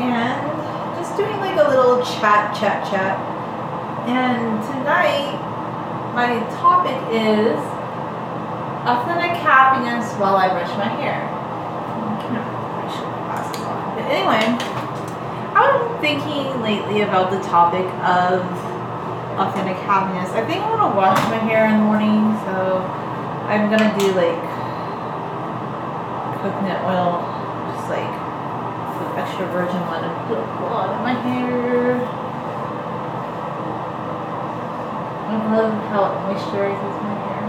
and just doing like a little chat. And tonight, my topic is authentic happiness while I brush my hair. I can't really show my glasses on. But anyway, I've been thinking lately about the topic of authentic happiness. I think I'm gonna wash my hair in the morning, so I'm gonna do like coconut oil, just like the extra virgin one, and put a lot in my hair. I love how it moisturizes my hair.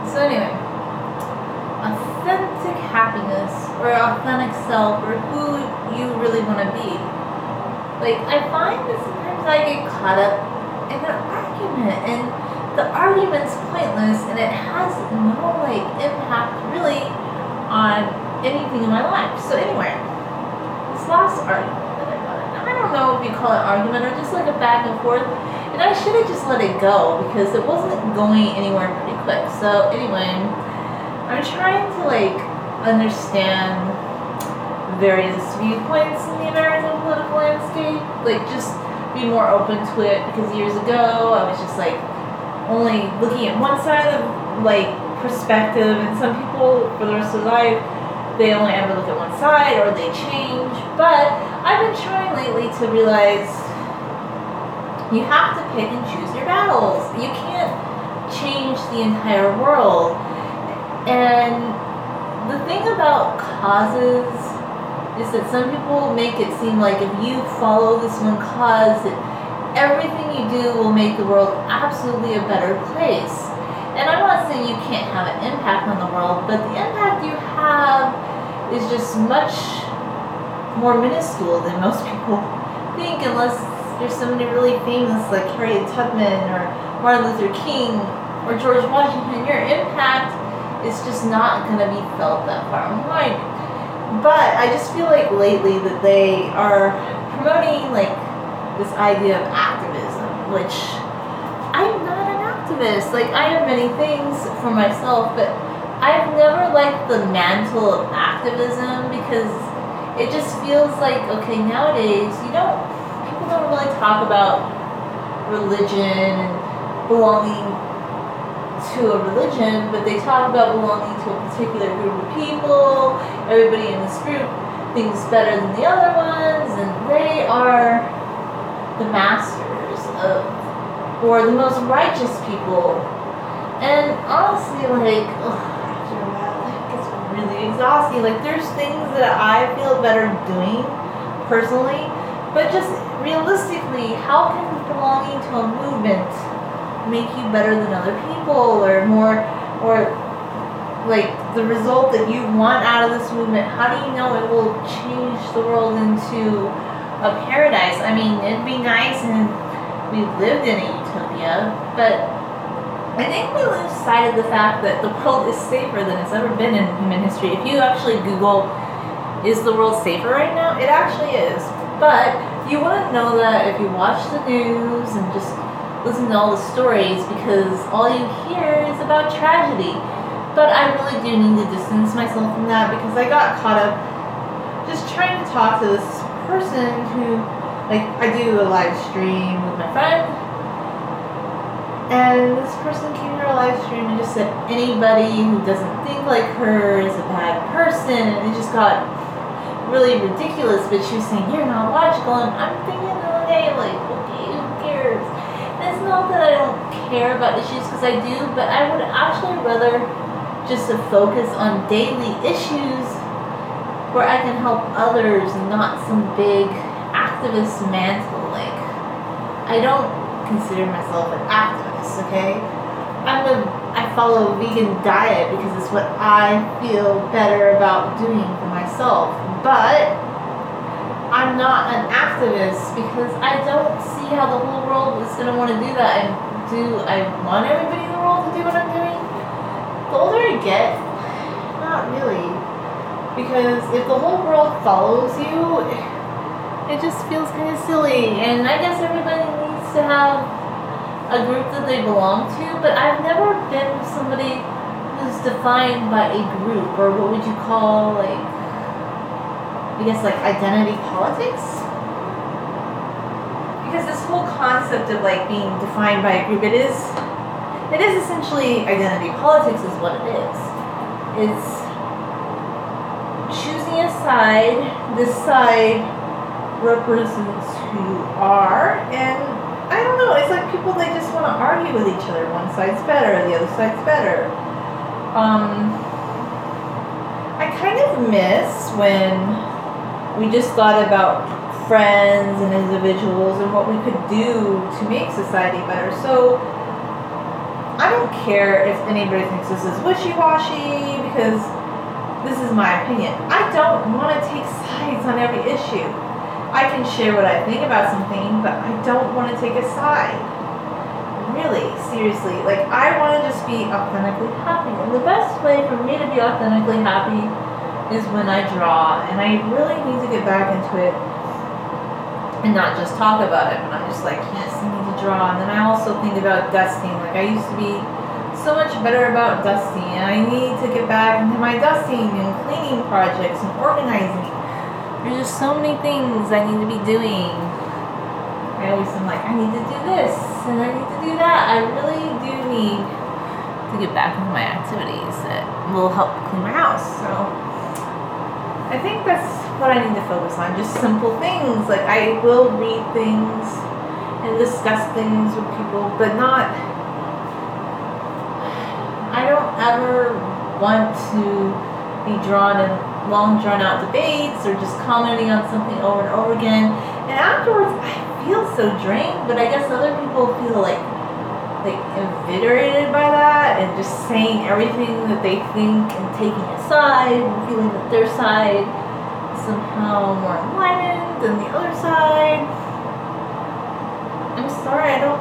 So anyway, authentic happiness or authentic self or who you really want to be. Like, I find that sometimes I get caught up in an argument and the argument's pointless and it has no like impact really on anything in my life. So anyway, this last argument that I got in, I don't know if you call it argument or just like a back and forth, and I should have just let it go because it wasn't going anywhere pretty quick. So anyway, I'm trying to like understand various viewpoints in the American political landscape, like just be more open to it, because years ago I was just like only looking at one side of like perspective, and some people for the rest of their life they only ever look at one side or they change. But I've been trying lately to realize you have to pick and choose your battles. You can't change the entire world. And the thing about causes is that some people make it seem like if you follow this one cause, that everything you do will make the world absolutely a better place. And I'm not saying you can't have an impact on the world, but the impact you have is just much more minuscule than most people think, unless there's somebody really famous like Harriet Tubman or Martin Luther King or George Washington. Your impact is just not going to be felt that far wide. But I just feel like lately that they are promoting like this idea of activism, which I'm not an activist. Like, I have many things for myself, but I've never liked the mantle of activism because it just feels like, okay, nowadays people don't really talk about religion and belonging to a religion, but they talk about belonging to a particular group of people. Everybody in this group thinks better than the other ones, and they are the masters of, or the most righteous people. And honestly, like, after a while, like, it's really exhausting. Like, there's things that I feel better doing personally, but just realistically, how can belonging to a movement make you better than other people, or more, or like the result that you want out of this movement? How do you know it will change the world into a paradise? I mean, it'd be nice and we lived in a utopia, but I think we lose sight of the fact that the world is safer than it's ever been in human history. If you actually Google, is the world safer right now? It actually is. But you wouldn't know that if you watch the news and just listen to all the stories, because all you hear is about tragedy. But I really do need to distance myself from that, because I got caught up just trying to talk to this person who, like, I do a live stream with my friend, and this person came to our live stream and just said anybody who doesn't think like her is a bad person, and it just got really ridiculous. But she was saying, you're not logical, and I'm thinking, okay, like, okay, who cares? And it's not that I don't care about issues, because I do, but I would actually rather just to focus on daily issues where I can help others, and not some big activist mantle. Like, I don't consider myself an activist, okay? I follow a vegan diet because it's what I feel better about doing for myself. But I'm not an activist because I don't see how the whole world is going to want to do that. And do I want everybody in the world to do what I'm doing? The older I get, not really. Because if the whole world follows you, it just feels kind of silly. And I guess everybody needs to have a a group that they belong to, but I've never been somebody who's defined by a group, or what would you call, like, I guess, like, identity politics? Because this whole concept of, like, being defined by a group, it is essentially identity politics is what it is. It's choosing a side. This side represents who you are, and I don't know, it's like people, they just want to argue with each other. One side's better, the other side's better. I kind of miss when we just thought about friends and individuals and what we could do to make society better. So I don't care if anybody thinks this is wishy-washy, because this is my opinion. I don't want to take sides on every issue. I can share what I think about something, but I don't want to take a side. Really, seriously. Like, I want to just be authentically happy. And the best way for me to be authentically happy is when I draw. And I really need to get back into it and not just talk about it. But I'm just like, yes, I need to draw. And then I also think about dusting. Like, I used to be so much better about dusting. And I need to get back into my dusting and cleaning projects and organizing. There's just so many things I need to be doing. I always am like, I need to do this and I need to do that. I really do need to get back into my activities that will help clean my house. So I think that's what I need to focus on. Just simple things. Like, I will read things and discuss things with people, but not, I don't ever want to be drawn in long drawn out debates or just commenting on something over and over again, and afterwards I feel so drained. But I guess other people feel like invigorated by that and just saying everything that they think and taking a side and feeling that their side is somehow more enlightened than the other side. I'm sorry, I'm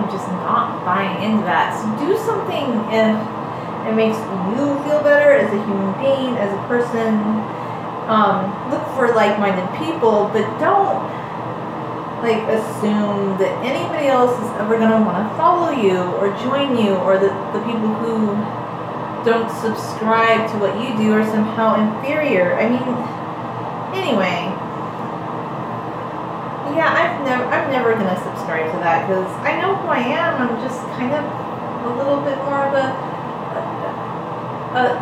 just not buying into that. So do something if it makes you feel better as a human being, as a person. Look for like-minded people, but don't assume that anybody else is ever going to want to follow you or join you, or that the people who don't subscribe to what you do are somehow inferior. I mean, anyway, yeah, I'm never going to subscribe to that, because I know who I am. I'm just kind of a little bit more of an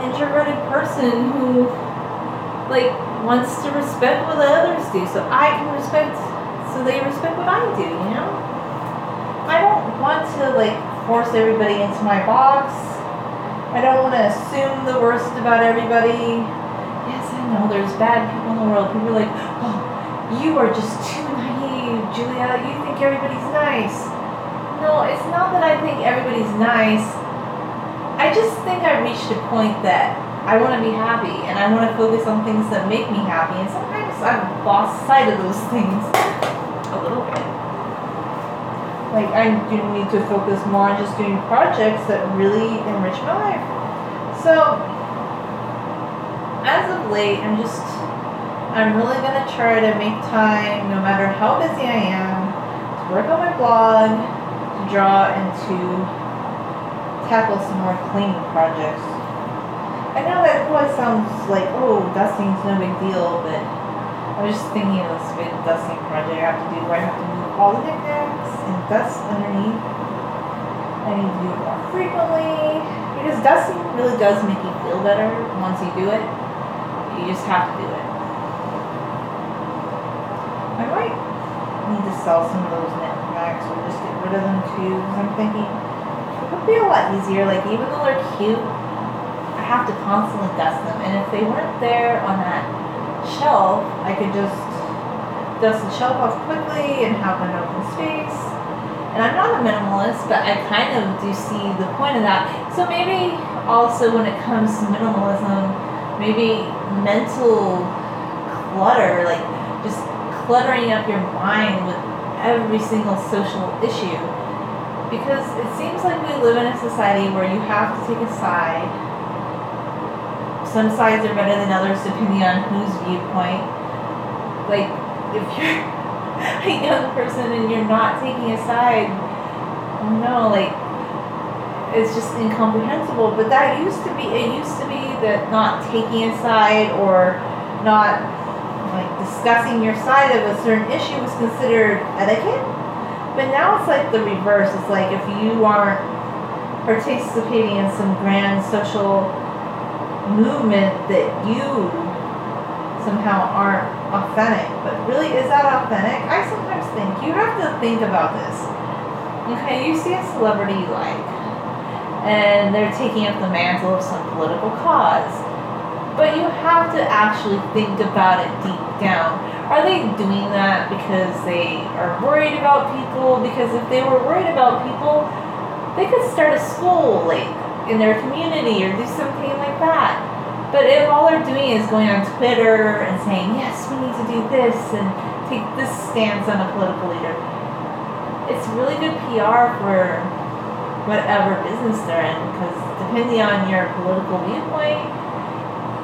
introverted person who wants to respect what the others do, so they respect what I do, you know? I don't want to force everybody into my box. I don't want to assume the worst about everybody. Yes, I know there's bad people in the world. People are like, oh, you are just too naive, Julia. You think everybody's nice. No, it's not that I think everybody's nice. I just think I reached a point that I want to be happy, and I want to focus on things that make me happy, and sometimes I've lost sight of those things a little bit. I do need to focus more on just doing projects that really enrich my life. So, as of late, I'm really going to try to make time, no matter how busy I am, to work on my blog, to draw, and to tackle some more cleaning projects. I know that probably sounds like, oh, dusting's no big deal, but I was just thinking of this big dusting project I have to do, where I have to move all the knickknacks and dust underneath. I need to do it more frequently, because dusting really does make you feel better once you do it. You just have to do it. I might need to sell some of those knickknacks or just get rid of them too, because I'm thinking it would be a lot easier. Even though they're cute, I have to constantly dust them, and if they weren't there on that shelf, I could just dust the shelf off quickly and have an open space. And I'm not a minimalist, but I kind of do see the point of that. So maybe also when it comes to minimalism, maybe mental clutter, just cluttering up your mind with every single social issue. Because it seems like we live in a society where you have to take a side. Some sides are better than others depending on whose viewpoint. If you're a young person and you're not taking a side, No, like, it's just incomprehensible. But that it used to be that not taking a side or not like discussing your side of a certain issue was considered etiquette. But now it's like the reverse. It's like if you aren't participating in some grand social movement that you somehow aren't authentic. But really, is that authentic? I sometimes think you have to think about this. Okay, you see a celebrity you like, and they're taking up the mantle of some political cause. But you have to actually think about it deep down. Are they doing that because they are worried about people? Because if they were worried about people, they could start a school like in their community or do something like that. But if all they're doing is going on Twitter and saying, yes, we need to do this and take this stance on a political leader, it's really good PR for whatever business they're in, because depending on your political viewpoint,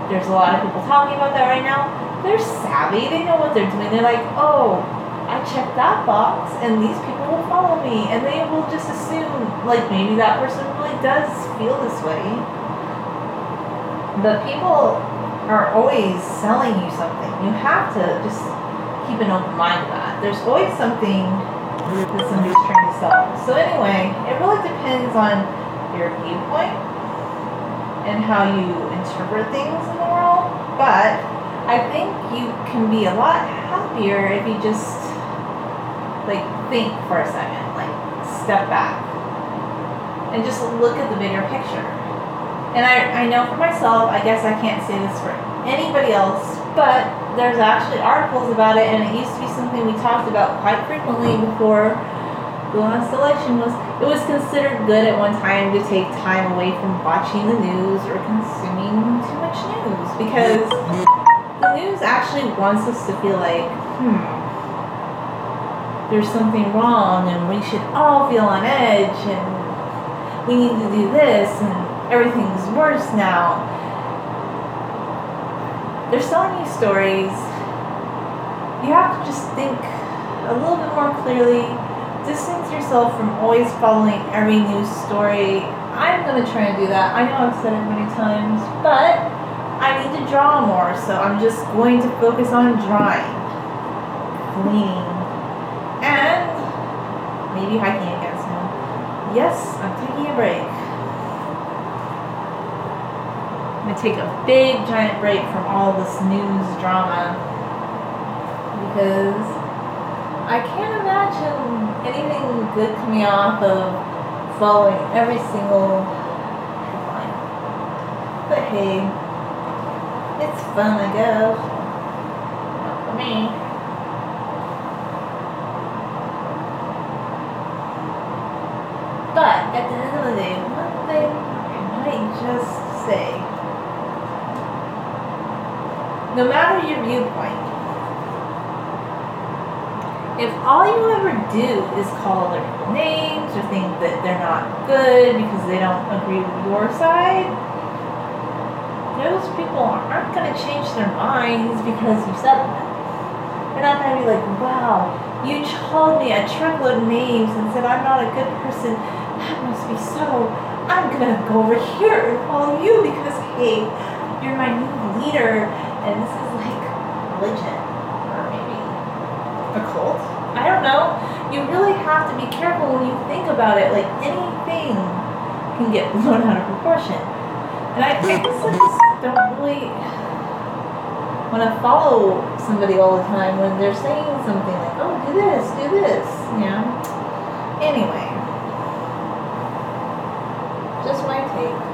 there's a lot of people talking about that right now. They're savvy. They know what they're doing. They're like, oh, I checked that box, and these people will follow me, and they will just assume, like, maybe that person really does feel this way. But people are always selling you something. You have to just keep an open mind to that. There's always something that somebody's trying to sell. So anyway, it really depends on your viewpoint and how you interpret things in the world. But I think you can be a lot happier if you just like think for a second, like step back and just look at the bigger picture. And I know for myself, I guess I can't say this for anybody else, but there's actually articles about it, and it used to be something we talked about quite frequently before the last election. It was considered good at one time to take time away from watching the news or consuming too much news, because the news actually wants us to feel like, there's something wrong and we should all feel on edge and we need to do this and everything's worse now. They're selling you stories. You have to just think a little bit more clearly. Distance yourself from always following every news story. I'm going to try and do that. I know I've said it many times, but I need to draw more, so I'm just going to focus on drawing, cleaning, and maybe hiking again soon. Yes, I'm taking a break. I'm going to take a big giant break from all this news drama, because I can't imagine anything good coming off of following every single headline. But hey, it's fun, I guess. Not for me. But at the end of the day, one thing I might just say, no matter your viewpoint, if all you ever do is call other people names or think that they're not good because they don't agree with your side, those people aren't going to change their minds because you said that. They're not going to be like, wow, you called me a truckload of names and said I'm not a good person. That must be so. I'm going to go over here and follow you because, hey, you're my new leader and this is like religion or maybe a cult. I don't know. You really have to be careful when you think about it. Like, anything can get blown out of proportion. And I guess I just don't really want to follow somebody all the time when they're saying something like, oh, do this, you know? Anyway, just my take.